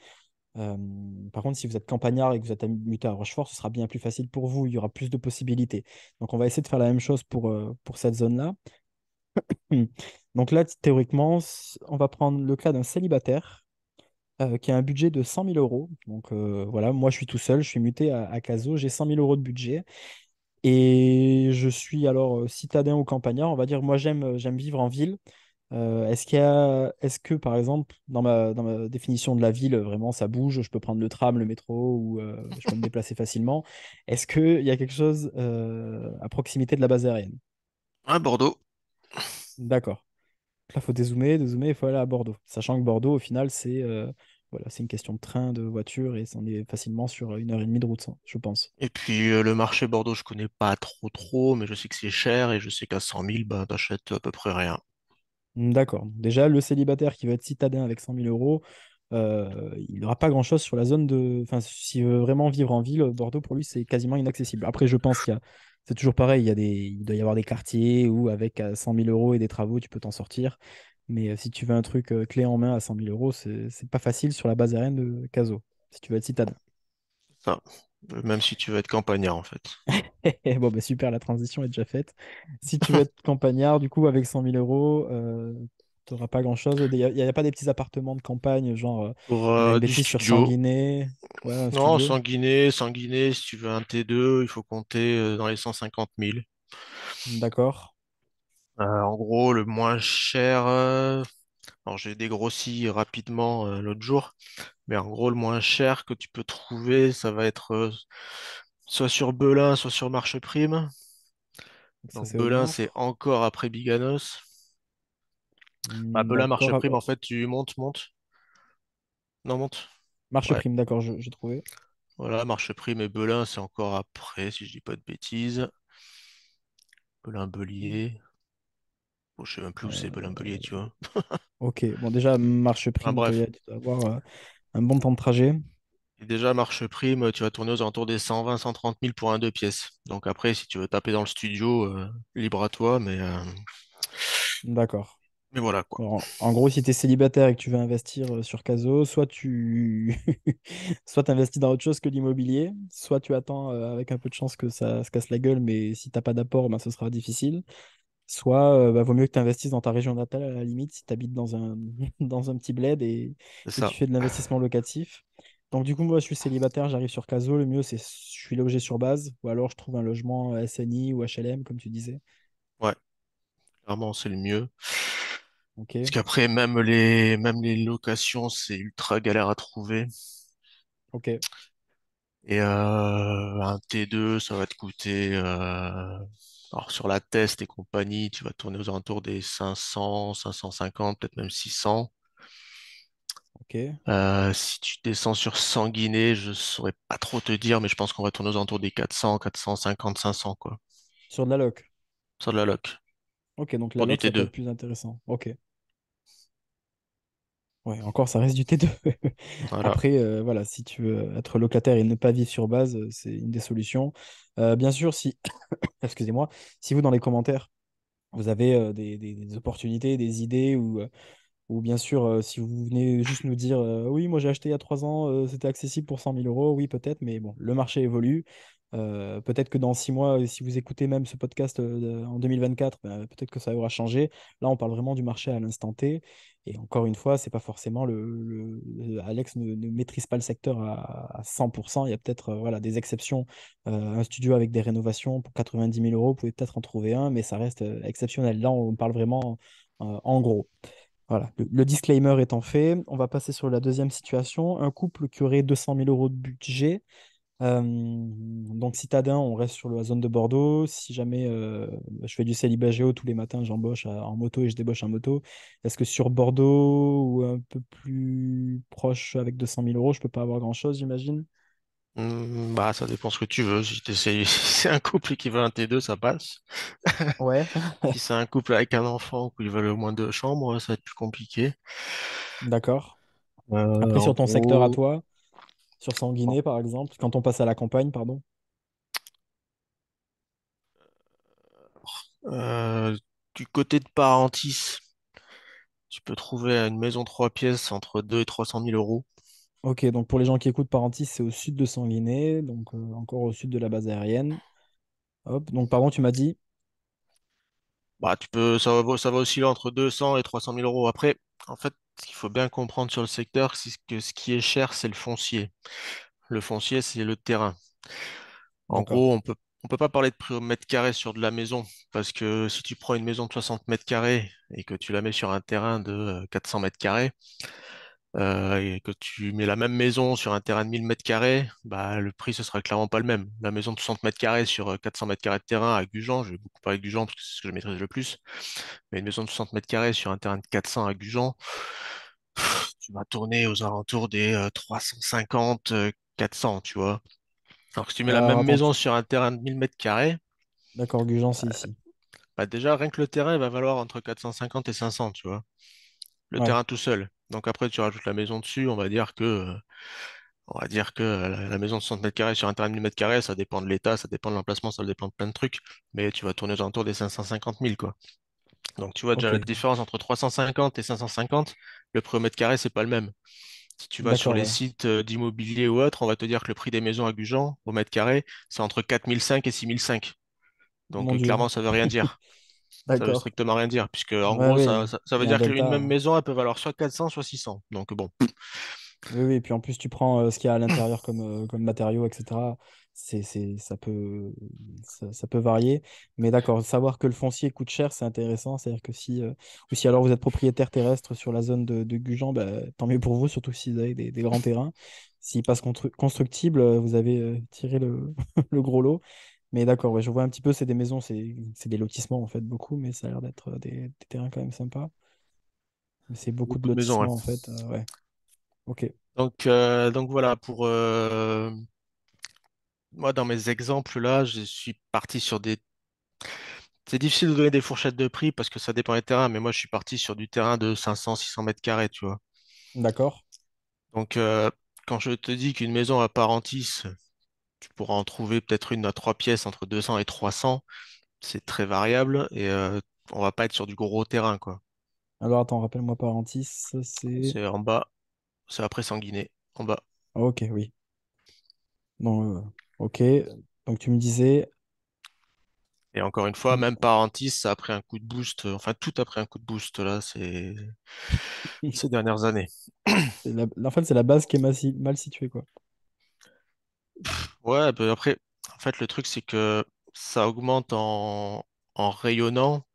Speaker 1: Euh, Par contre, si vous êtes campagnard et que vous êtes muté à Rochefort, ce sera bien plus facile pour vous. Il y aura plus de possibilités. Donc, on va essayer de faire la même chose pour cette zone-là. Hmm. Donc là, théoriquement, on va prendre le cas d'un célibataire qui a un budget de 100 000 euros. Donc voilà, moi je suis tout seul, je suis muté à Cazaux, j'ai 100 000 euros de budget. Et je suis alors citadin ou campagnard. On va dire, moi j'aime vivre en ville. Est-ce que par exemple, dans ma définition de la ville, vraiment ça bouge, je peux prendre le tram, le métro ou je peux me déplacer facilement. Est-ce qu'il y a quelque chose à proximité de la base aérienne?
Speaker 2: À Bordeaux.
Speaker 1: D'accord. Là, il faut dézoomer, il faut aller à Bordeaux. Sachant que Bordeaux, au final, c'est une question de train, de voiture, et on est facilement sur 1 heure et demie de route, je pense.
Speaker 2: Et puis le marché Bordeaux, je connais pas trop, mais je sais que c'est cher et je sais qu'à 100 000, bah, t'achètes à peu près rien.
Speaker 1: D'accord. Déjà, le célibataire qui va être citadin avec 100 000 euros, il n'aura pas grand-chose sur la zone de. Enfin, s'il veut vraiment vivre en ville, Bordeaux, pour lui, c'est quasiment inaccessible. Après, je pense qu'il y a. C'est toujours pareil, il doit y avoir des quartiers où, avec 100 000 euros et des travaux, tu peux t'en sortir. Mais si tu veux un truc clé en main à 100 000 euros, c'est pas facile sur la base aérienne de Cazaux, si tu veux être citadin.
Speaker 2: Ça. Même si tu veux être campagnard, en fait.
Speaker 1: Bon, bah super, la transition est déjà faite. Si tu veux être campagnard, du coup, avec 100 000 euros, tu n'auras pas grand-chose. Il y a pas des petits appartements de campagne, genre,
Speaker 2: Pour
Speaker 1: je dis une
Speaker 2: du
Speaker 1: bêtise, sur
Speaker 2: studio.
Speaker 1: Sanguinet, ouais, un
Speaker 2: Non,
Speaker 1: studio.
Speaker 2: sanguiné, si tu veux un T2, il faut compter dans les 150 000.
Speaker 1: D'accord.
Speaker 2: En gros, le moins cher, alors j'ai dégrossi rapidement l'autre jour, mais en gros, le moins cher que tu peux trouver, ça va être soit sur Belin, soit sur Marcheprime.
Speaker 1: Donc ça,
Speaker 2: Donc
Speaker 1: c'est au
Speaker 2: Belin, c'est
Speaker 1: nord.
Speaker 2: encore après Biganos. Bah, Belin,
Speaker 1: D'accord.
Speaker 2: Marcheprime, en fait, tu montes. Non, monte.
Speaker 1: Marche
Speaker 2: Ouais.
Speaker 1: prime, d'accord, j'ai trouvé.
Speaker 2: Voilà, Marcheprime et Belin, c'est encore après, si je dis pas de bêtises. Belin-Belier. Bon, je sais même plus où c'est
Speaker 1: Euh,
Speaker 2: Belin-Belier, tu vois.
Speaker 1: ok, bon, déjà, marche
Speaker 2: Enfin
Speaker 1: prime,
Speaker 2: bref.
Speaker 1: tu dois avoir un bon temps de trajet.
Speaker 2: Et déjà, Marcheprime, tu vas tourner aux alentours des 120, 130 000 pour un deux pièces. Donc après, si tu veux taper dans le studio, libre à toi,
Speaker 1: D'accord.
Speaker 2: mais voilà quoi.
Speaker 1: Bon, en gros, si tu es célibataire et que tu veux investir sur Caso, soit tu soit investis dans autre chose que l'immobilier, soit tu attends avec un peu de chance que ça se casse la gueule, mais si t'as pas d'apport, ben, ce sera difficile. Soit bah, vaut mieux que tu investisses dans ta région natale à la limite si tu habites dans un, dans un petit bled
Speaker 2: C'est
Speaker 1: et
Speaker 2: ça.
Speaker 1: tu fais de l'investissement locatif. Donc du coup, moi, je suis célibataire, j'arrive sur Caso. Le mieux, c'est je suis logé sur base ou alors je trouve un logement SNI ou HLM, comme tu disais.
Speaker 2: Ouais, clairement, c'est le mieux.
Speaker 1: Ok,
Speaker 2: Parce qu'après, même les locations, c'est ultra galère à trouver.
Speaker 1: ok,
Speaker 2: Et un T2, ça va te coûter, alors sur la test et compagnie, tu vas tourner aux alentours des 500, 550, peut-être même 600.
Speaker 1: ok.
Speaker 2: Si tu descends sur Sanguinet, je saurais pas trop te dire, mais je pense qu'on va tourner aux alentours des 400, 450, 500, quoi.
Speaker 1: Sur de la loc.
Speaker 2: Sur de la loc.
Speaker 1: Ok, donc la
Speaker 2: Pour du
Speaker 1: loc, ça peut
Speaker 2: T2.
Speaker 1: être plus intéressant. Ok. Ouais, encore, ça reste du T2.
Speaker 2: Voilà.
Speaker 1: Après, voilà, si tu veux être locataire et ne pas vivre sur base, c'est une des solutions. Bien sûr, si, excusez-moi, si vous, dans les commentaires, vous avez des opportunités, des idées ou bien sûr, si vous venez juste nous dire oui, moi j'ai acheté il y a 3 ans, c'était accessible pour 100 000 euros, oui, peut-être, mais bon, le marché évolue. Peut-être que dans 6 mois, si vous écoutez même ce podcast en 2024, ben, peut-être que ça aura changé. Là, on parle vraiment du marché à l'instant T. Et encore une fois, c'est pas forcément Alex ne maîtrise pas le secteur à 100%. Il y a peut-être voilà, des exceptions. Un studio avec des rénovations pour 90 000 euros, vous pouvez peut-être en trouver un, mais ça reste exceptionnel. Là, on parle vraiment en gros. Voilà, le disclaimer étant fait, on va passer sur la deuxième situation. Un couple qui aurait 200 000 euros de budget. Donc, citadin, on reste sur la zone de Bordeaux. Si jamais je fais du célibat géo tous les matins, j'embauche en moto et je débauche en moto. Est-ce que sur Bordeaux ou un peu plus proche avec 200 000 euros, je peux pas avoir grand-chose, j'imagine?
Speaker 2: Bah, ça dépend ce que tu veux. Si c'est un couple qui veut un T2, ça passe.
Speaker 1: Ouais,
Speaker 2: Si c'est un couple avec un enfant qui veut au moins deux chambres, ça va être plus compliqué.
Speaker 1: d'accord. Après,
Speaker 2: En
Speaker 1: sur ton secteur à
Speaker 2: gros,
Speaker 1: toi, sur Sanguinet, par exemple, quand on passe à la campagne, pardon.
Speaker 2: euh, du côté de Parentis, tu peux trouver une maison trois pièces entre 2 et 300 000 euros.
Speaker 1: Ok, donc pour les gens qui écoutent, Parentis, c'est au sud de Sanguinet, donc encore au sud de la base aérienne. Hop, donc pardon, tu m'as dit.
Speaker 2: Bah, ça va osciller entre 200 et 300 000 euros. Après, en fait, ce qu'il faut bien comprendre sur le secteur, c'est que ce qui est cher, c'est le foncier. Le foncier, c'est le terrain. En
Speaker 1: D'accord.
Speaker 2: gros, on peut pas parler de prix au mètre carré sur de la maison, parce que si tu prends une maison de 60 mètres carrés et que tu la mets sur un terrain de 400 mètres carrés, et que tu mets la même maison sur un terrain de 1000 mètres carrés, bah, le prix, ce sera clairement pas le même. La maison de 60 mètres carrés sur 400 mètres carrés de terrain à Gujan, je vais beaucoup parler de Gujan parce que c'est ce que je maîtrise le plus, mais une maison de 60 mètres carrés sur un terrain de 400 à Gujan, tu vas tourner aux alentours des 350, 400, tu vois. Alors que si tu mets la
Speaker 1: Alors
Speaker 2: même
Speaker 1: attends,
Speaker 2: maison sur un terrain de 1000 mètres carrés,
Speaker 1: d'accord, Gujan, c'est ici.
Speaker 2: bah déjà, rien que le terrain, il va valoir entre 450 et 500, tu vois. Le
Speaker 1: Ouais,
Speaker 2: terrain tout seul. Donc après, tu rajoutes la maison dessus, on va dire que la maison de 60 mètres carrés sur un terrain de 1000 mètres carrés, ça dépend de l'état, ça dépend de l'emplacement, ça dépend de plein de trucs. Mais tu vas tourner aux alentours des 550 000, quoi. Donc tu vois déjà
Speaker 1: ok,
Speaker 2: la différence entre 350 et 550. Le prix au mètre carré, c'est pas le même. Si tu vas sur
Speaker 1: d'accord,
Speaker 2: les
Speaker 1: ouais.
Speaker 2: sites d'immobilier ou autres, on va te dire que le prix des maisons à Gujan, au mètre carré, c'est entre 4005 et 6005. Donc
Speaker 1: Mon Dieu.
Speaker 2: clairement, ça veut rien dire. Ça veut
Speaker 1: D'accord.
Speaker 2: strictement rien dire, puisque en
Speaker 1: Ouais,
Speaker 2: gros,
Speaker 1: oui,
Speaker 2: ça
Speaker 1: il
Speaker 2: veut
Speaker 1: y a un
Speaker 2: dire qu'une
Speaker 1: delta,
Speaker 2: même
Speaker 1: hein.
Speaker 2: maison, elle peut valoir soit 400, soit 600. Donc bon,
Speaker 1: Oui, oui, et puis en plus, tu prends ce qu'il y a à l'intérieur comme matériaux, etc. Ça peut varier. Mais d'accord, savoir que le foncier coûte cher, c'est intéressant. C'est-à-dire que si, ou si alors vous êtes propriétaire terrestre sur la zone de Gujan, bah, tant mieux pour vous, surtout si vous avez des grands terrains. S'ils passent constructibles, vous avez tiré le gros lot. Mais d'accord, ouais, je vois un petit peu, c'est des maisons, c'est des lotissements en fait, beaucoup, mais ça a l'air d'être des terrains quand même sympas. Mais c'est beaucoup de
Speaker 2: beaucoup de maisons, ouais.
Speaker 1: lotissements en fait. Ouais, ok.
Speaker 2: Donc voilà, pour moi, dans mes exemples là, je suis parti sur des. C'est difficile de donner des fourchettes de prix parce que ça dépend des terrains, mais moi, je suis parti sur du terrain de 500, 600 mètres carrés, tu vois.
Speaker 1: D'accord.
Speaker 2: Donc, quand je te dis qu'une maison à Parentis, tu pourras en trouver peut-être une à trois pièces entre 200 et 300, c'est très variable et on va pas être sur du gros terrain, quoi.
Speaker 1: Alors attends, rappelle-moi Parentis, c'est...
Speaker 2: C'est en bas, c'est après Sanguinet, en bas.
Speaker 1: Ok, oui. Non, ok. Donc tu me disais...
Speaker 2: Et encore une fois, même Parentis, ça a pris un coup de boost, enfin tout a pris un coup de boost là, ces dernières années.
Speaker 1: En fait, c'est la base qui est mal située, quoi.
Speaker 2: Ouais, bah après, en fait, le truc, c'est que ça augmente en rayonnant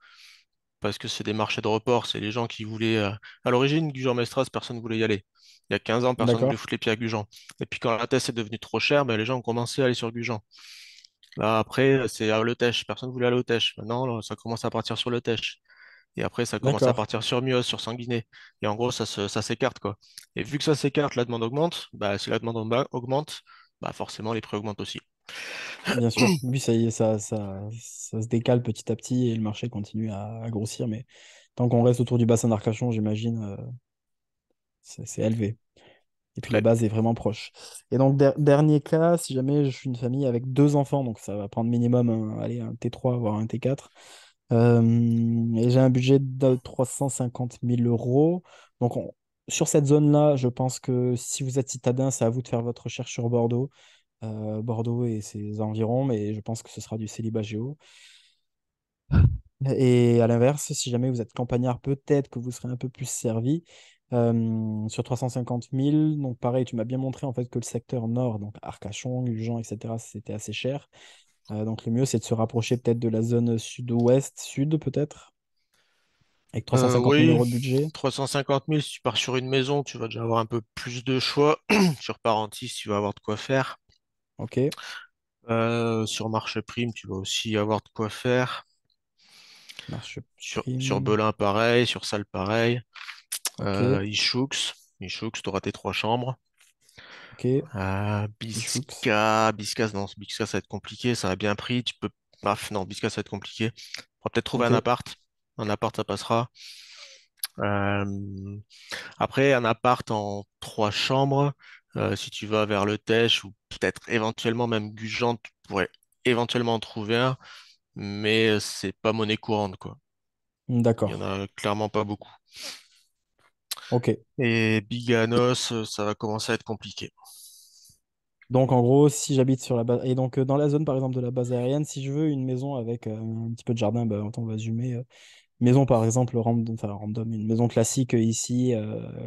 Speaker 2: parce que c'est des marchés de report. C'est les gens qui voulaient. À l'origine, Gujan-Mestras, personne ne voulait y aller. Il y a 15 ans, personne ne voulait
Speaker 1: D'accord.
Speaker 2: foutre les pieds à Gujan. Et puis, quand la Test est devenue trop chère, ben, les gens ont commencé à aller sur Gujan. Là, après, c'est à l'Otèche. Personne ne voulait aller à l'Otèche. Maintenant, là, ça commence à partir sur l'Otèche. Et après, ça commence à
Speaker 1: D'accord.
Speaker 2: partir sur Mios, sur Sanguinet. Et en gros, ça s'écarte, quoi. Et vu que ça s'écarte, la demande augmente. Bah, si la demande augmente, bah, forcément, les prix augmentent aussi.
Speaker 1: Bien sûr. Oui, ça y est, ça se décale petit à petit et le marché continue à grossir. Mais tant qu'on reste autour du bassin d'Arcachon, j'imagine, c'est élevé. Et puis la
Speaker 2: Ouais.
Speaker 1: base est vraiment proche. Et donc, dernier cas, si jamais je suis une famille avec deux enfants, donc ça va prendre minimum allez, un T3, voire un T4. Et j'ai un budget de 350 000 euros. Donc, sur cette zone-là, je pense que si vous êtes citadin, c'est à vous de faire votre recherche sur Bordeaux. Bordeaux et ses environs, mais je pense que ce sera du célibat géo. Et à l'inverse, si jamais vous êtes campagnard, peut-être que vous serez un peu plus servi. Sur 350 000, donc pareil, tu m'as bien montré en fait que le secteur nord, donc Arcachon, Gujan, etc., c'était assez cher. Donc le mieux, c'est de se rapprocher peut-être de la zone sud-ouest, sud peut-être, avec 350 000
Speaker 2: Oui,
Speaker 1: euros de budget.
Speaker 2: 350 000, si tu pars sur une maison, tu vas déjà avoir un peu plus de choix. Sur Parentis, tu vas avoir de quoi faire.
Speaker 1: Ok,
Speaker 2: Sur Marche Prime, tu vas aussi avoir de quoi faire.
Speaker 1: marche
Speaker 2: Sur
Speaker 1: prime.
Speaker 2: Belin, pareil. Sur Salle, pareil.
Speaker 1: Ok,
Speaker 2: Ichoux, tu auras tes trois chambres.
Speaker 1: ok, Ichoux.
Speaker 2: Biscas, non, Biscas, ça va être compliqué. Ça a bien pris. Tu peux. Bref, non, Biscas, ça va être compliqué. On va peut-être trouver
Speaker 1: Ok,
Speaker 2: un appart. Un appart, ça passera. Euh, Après, un appart en trois chambres, si tu vas vers le Tèche ou peut-être éventuellement même Gujan, tu pourrais éventuellement en trouver un, mais c'est pas monnaie courante, quoi. Il y en
Speaker 1: d'accord.
Speaker 2: a clairement pas beaucoup.
Speaker 1: Ok.
Speaker 2: Et Biganos, ça va commencer à être compliqué.
Speaker 1: Donc, en gros, si j'habite sur la base. Et donc, dans la zone, par exemple, de la base aérienne, si je veux une maison avec un petit peu de jardin, bah, on va zoomer. Maison, par exemple, enfin, random, une maison classique ici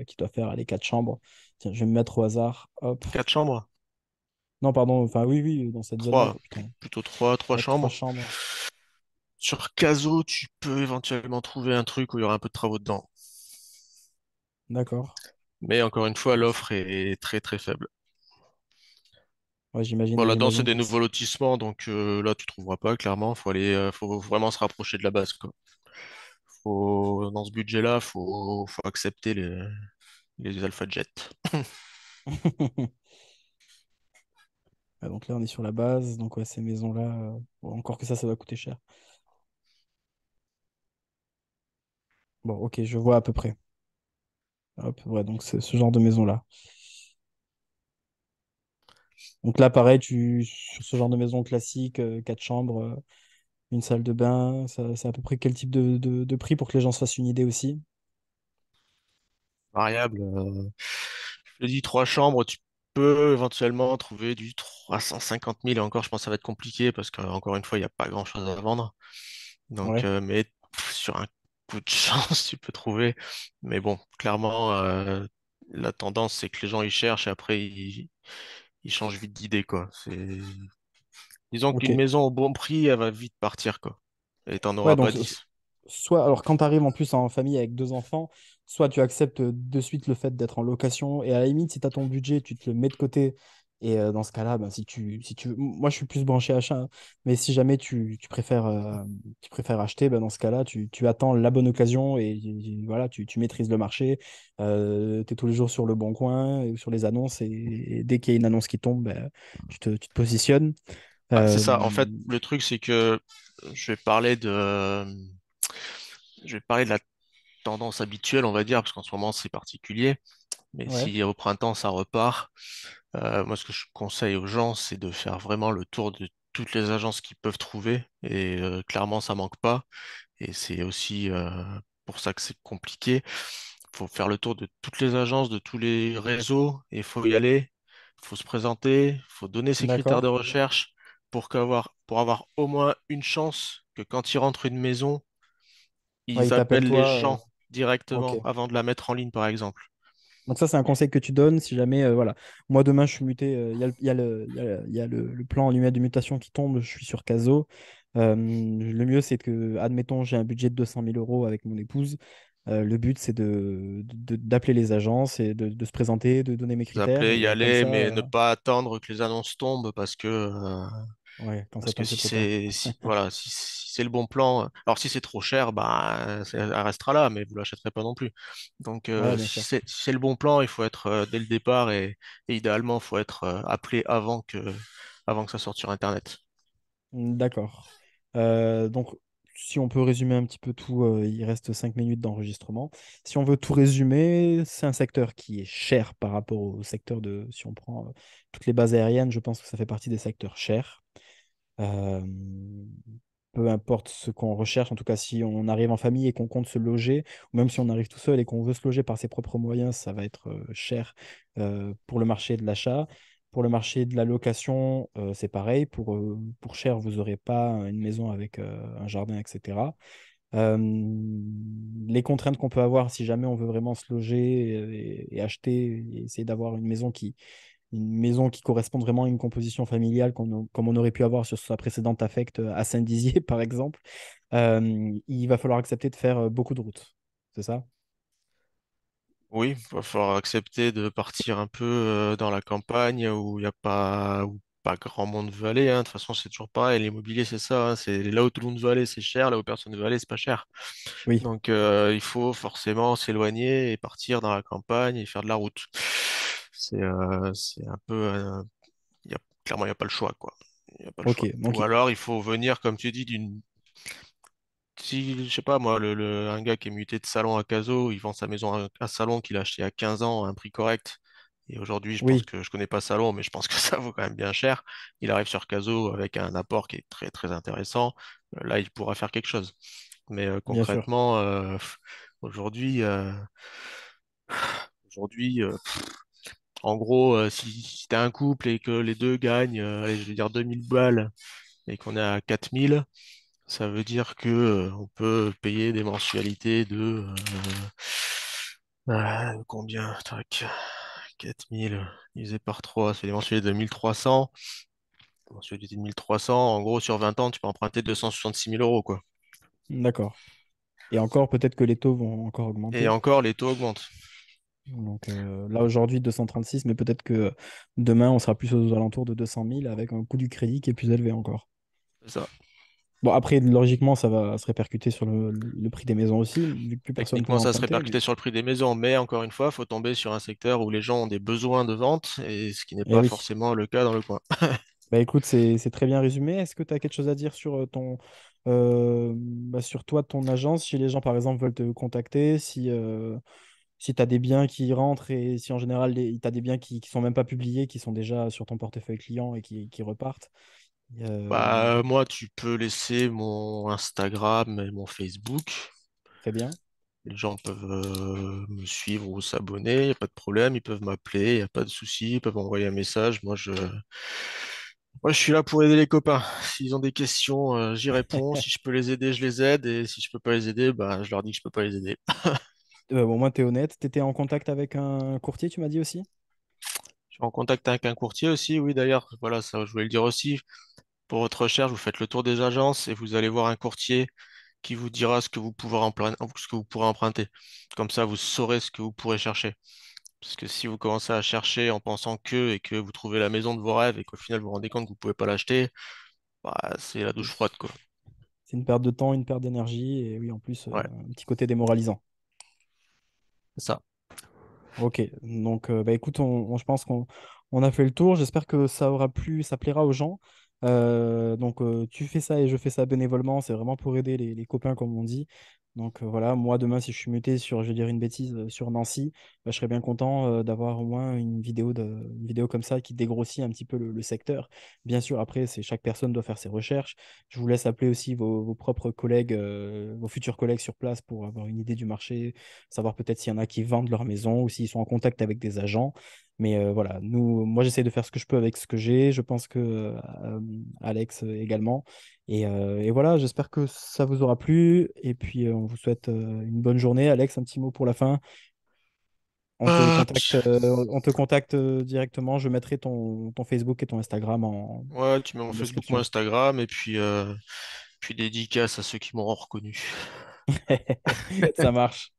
Speaker 1: qui doit faire les 4 chambres. Tiens, je vais me mettre au hasard. Hop.
Speaker 2: 4 chambres?
Speaker 1: Non, pardon. Enfin, oui, oui, dans cette zone-là.
Speaker 2: Trois,
Speaker 1: Oh, putain.
Speaker 2: plutôt trois
Speaker 1: Ouais, trois
Speaker 2: chambres.
Speaker 1: chambres.
Speaker 2: Sur Caso, tu peux éventuellement trouver un truc où il y aura un peu de travaux dedans.
Speaker 1: D'accord.
Speaker 2: Mais encore une fois,
Speaker 1: Yes.
Speaker 2: l'offre est très très faible.
Speaker 1: Ouais,
Speaker 2: Bon, là-dedans, c'est
Speaker 1: j'imagine
Speaker 2: des
Speaker 1: que
Speaker 2: nouveaux lotissements, donc là, tu trouveras pas, clairement. Faut vraiment se rapprocher de la base, quoi. Dans ce budget-là, faut accepter les Alpha Jet.
Speaker 1: Ouais, donc là, on est sur la base. Donc, ouais, ces maisons-là, bon, encore que ça doit coûter cher. Bon, ok, je vois à peu près. Hop, ouais, donc c'est ce genre de maison-là. Donc là, pareil, sur ce genre de maison classique, 4 chambres, une salle de bain, c'est à peu près quel type de prix pour que les gens se fassent une idée aussi?
Speaker 2: Variable. Je te dis 3 chambres, tu peux éventuellement trouver du 350 000. Et encore, je pense que ça va être compliqué parce qu'encore une fois, il n'y a pas grand-chose à vendre. Donc,
Speaker 1: Ouais,
Speaker 2: mais sur un coup de chance, tu peux trouver. Mais bon, clairement, la tendance, c'est que les gens ils cherchent et après ils changent vite d'idée, quoi. Disons
Speaker 1: ok.
Speaker 2: qu'une maison au bon prix, elle va vite partir, quoi. Et t'en
Speaker 1: Ouais,
Speaker 2: auras pas
Speaker 1: donc
Speaker 2: 10.
Speaker 1: soit, alors quand tu arrives en plus en famille avec 2 enfants, soit tu acceptes de suite le fait d'être en location et à la limite, si tu as ton budget, tu te le mets de côté. Et dans ce cas-là, ben, si tu moi je suis plus branché achat, hein, mais si jamais tu préfères acheter, ben, dans ce cas-là, tu attends la bonne occasion et voilà, tu maîtrises le marché. Tu es tous les jours sur le bon coin, et sur les annonces et dès qu'il y a une annonce qui tombe, ben, tu te positionnes.
Speaker 2: Bah, c'est
Speaker 1: Euh,
Speaker 2: ça. En fait, le truc, c'est que je vais parler de, je vais parler de la tendance habituelle, on va dire, parce qu'en ce moment, c'est particulier. Mais
Speaker 1: ouais,
Speaker 2: si au printemps, ça repart, moi, ce que je conseille aux gens, c'est de faire vraiment le tour de toutes les agences qu'ils peuvent trouver. Et clairement, ça manque pas. Et c'est aussi pour ça que c'est compliqué. Il faut faire le tour de toutes les agences, de tous les réseaux, et il faut y aller. Il faut se présenter, il faut donner ses critères de
Speaker 1: d'accord.
Speaker 2: recherche pour avoir au moins une chance que quand ils rentrent une maison,
Speaker 1: Ouais, il
Speaker 2: ils
Speaker 1: t'appelle
Speaker 2: appellent les
Speaker 1: toi.
Speaker 2: gens
Speaker 1: Ok.
Speaker 2: directement avant de la mettre en ligne, par exemple.
Speaker 1: Donc ça, c'est un conseil que tu donnes si jamais, voilà. Moi, demain, je suis muté, il y a le plan annuel de mutation qui tombe, je suis sur Caso. Le mieux, c'est que, admettons, j'ai un budget de 200 000 euros avec mon épouse. Le but, c'est d'appeler les agences et de se présenter, de donner mes
Speaker 2: Vous
Speaker 1: critères.
Speaker 2: appelez, y
Speaker 1: Et comme
Speaker 2: aller,
Speaker 1: ça,
Speaker 2: mais ne pas attendre que les annonces tombent
Speaker 1: ouais, quand ça
Speaker 2: parce que
Speaker 1: tombe, c'est trop tard.
Speaker 2: voilà, si c'est le bon plan, alors si c'est trop cher, bah, elle restera là, mais vous l'achèterez pas non plus. Donc,
Speaker 1: Ouais, bien sûr.
Speaker 2: si c'est le bon plan, il faut être dès le départ et idéalement, il faut être appelé avant que ça sorte sur Internet.
Speaker 1: D'accord. Donc, si on peut résumer un petit peu tout, il reste 5 minutes d'enregistrement. Si on veut tout résumer, c'est un secteur qui est cher par rapport au secteur de... Si on prend toutes les bases aériennes, je pense que ça fait partie des secteurs chers. Euh, Peu importe ce qu'on recherche, en tout cas si on arrive en famille et qu'on compte se loger, ou même si on arrive tout seul et qu'on veut se loger par ses propres moyens, ça va être cher pour le marché de l'achat. Pour le marché de la location, c'est pareil. Pour cher, vous n'aurez pas une maison avec un jardin, etc. Euh, les contraintes qu'on peut avoir si jamais on veut vraiment se loger et acheter et essayer d'avoir une maison qui correspond vraiment à une composition familiale comme on aurait pu avoir sur sa précédente affect à Saint-Dizier, par exemple, il va falloir accepter de faire beaucoup de routes. C'est ça?
Speaker 2: Oui, il va falloir accepter de partir un peu dans la campagne où pas grand monde veut aller, hein. De toute façon, c'est toujours pareil. L'immobilier, c'est ça, hein. C'est là où tout le monde veut aller, c'est cher. Là où personne ne veut aller, c'est pas cher.
Speaker 1: Oui,
Speaker 2: Donc, il faut forcément s'éloigner et partir dans la campagne et faire de la route. C'est un peu, clairement, il n'y a pas le choix, quoi. Il n'y a pas le
Speaker 1: ok.
Speaker 2: choix.
Speaker 1: Donc,
Speaker 2: Ou alors, il faut venir, comme tu dis, si, je sais pas, moi, un gars qui est muté de Salon à Cazaux, il vend sa maison à Salon qu'il a acheté à 15 ans à un prix correct. Et aujourd'hui, je pense
Speaker 1: oui,
Speaker 2: que je connais pas Salon, mais je pense que ça vaut quand même bien cher. Il arrive sur Cazaux avec un apport qui est très très intéressant. Là, il pourra faire quelque chose. Mais
Speaker 1: bien sûr.
Speaker 2: concrètement, aujourd'hui, Aujourd'hui, en gros, si t'es un couple et que les deux gagnent, allez, je vais dire 2000 balles et qu'on est à 4000, ça veut dire que on peut payer des mensualités de combien? Tac, 4000 divisé par 3, c'est des mensualités de 1300. Mensualité de 1300, en gros, sur 20 ans, tu peux emprunter 266 000 euros, quoi.
Speaker 1: D'accord. Et encore, peut-être que les taux vont encore
Speaker 2: Et
Speaker 1: augmenter.
Speaker 2: encore, les taux augmentent.
Speaker 1: Donc là, aujourd'hui, 236, mais peut-être que demain, on sera plus aux alentours de 200 000 avec un coût du crédit qui est plus élevé encore.
Speaker 2: C'est ça.
Speaker 1: Bon, après, logiquement, ça va se répercuter sur le prix des maisons aussi, vu que plus personne
Speaker 2: Techniquement,
Speaker 1: pourra
Speaker 2: ça se
Speaker 1: emprunter. Mais
Speaker 2: répercutait sur le prix des maisons, mais encore une fois, il faut tomber sur un secteur où les gens ont des besoins de vente, et ce qui n'est
Speaker 1: eh
Speaker 2: pas
Speaker 1: oui.
Speaker 2: forcément le cas dans le coin.
Speaker 1: Bah écoute, c'est très bien résumé. Est-ce que tu as quelque chose à dire sur sur toi, ton agence, si les gens, par exemple, veulent te contacter, si tu as des biens qui rentrent et si en général, tu as des biens qui sont même pas publiés, qui sont déjà sur ton portefeuille client et qui repartent. Euh,
Speaker 2: Bah, moi, tu peux laisser mon Instagram et mon Facebook.
Speaker 1: Très bien.
Speaker 2: Les gens peuvent me suivre ou s'abonner, il n'y a pas de problème, ils peuvent m'appeler, il n'y a pas de souci, ils peuvent envoyer un message. Moi, je suis là pour aider les copains. S'ils ont des questions, j'y réponds. Si je peux les aider, je les aide. Et si je peux pas les aider, bah, je leur dis que je peux pas les aider.
Speaker 1: Bon, moi, tu es honnête. Tu étais en contact avec un courtier, tu m'as dit aussi?
Speaker 2: Je suis en contact avec un courtier aussi, oui, d'ailleurs. Voilà, ça, je voulais le dire aussi. Pour votre recherche, vous faites le tour des agences et vous allez voir un courtier qui vous dira ce que vous pourrez emprunter. Comme ça, vous saurez ce que vous pourrez chercher. Parce que si vous commencez à chercher en pensant que et que vous trouvez la maison de vos rêves et qu'au final vous vous rendez compte que vous pouvez pas l'acheter, bah, c'est la douche froide, quoi.
Speaker 1: C'est une perte de temps, une perte d'énergie et oui, en plus,
Speaker 2: Ouais,
Speaker 1: un petit côté démoralisant.
Speaker 2: c'est ça.
Speaker 1: Ok, donc bah, écoute, je pense qu'on a fait le tour. J'espère que ça aura plu, ça plaira aux gens. Donc tu fais ça et je fais ça bénévolement. C'est vraiment pour aider les copains, comme on dit. Donc voilà, moi demain, si je suis muté sur, je vais dire une bêtise, sur Nancy, bah, je serais bien content d'avoir au moins une vidéo comme ça qui dégrossit un petit peu le secteur. Bien sûr, après, c'est chaque personne doit faire ses recherches. Je vous laisse appeler aussi vos propres collègues, vos futurs collègues sur place pour avoir une idée du marché, savoir peut-être s'il y en a qui vendent leur maison ou s'ils sont en contact avec des agents. Mais voilà, moi, j'essaie de faire ce que je peux avec ce que j'ai. Je pense que Alex également. Et voilà, j'espère que ça vous aura plu. Et puis, on vous souhaite une bonne journée. Alex, un petit mot pour la fin.
Speaker 2: Pff,
Speaker 1: On te contacte directement. Je mettrai ton Facebook et ton Instagram
Speaker 2: ouais, tu mets mon
Speaker 1: en
Speaker 2: Facebook, mon
Speaker 1: description.
Speaker 2: Instagram, et puis dédicace à ceux qui m'auront reconnu.
Speaker 1: Ça marche.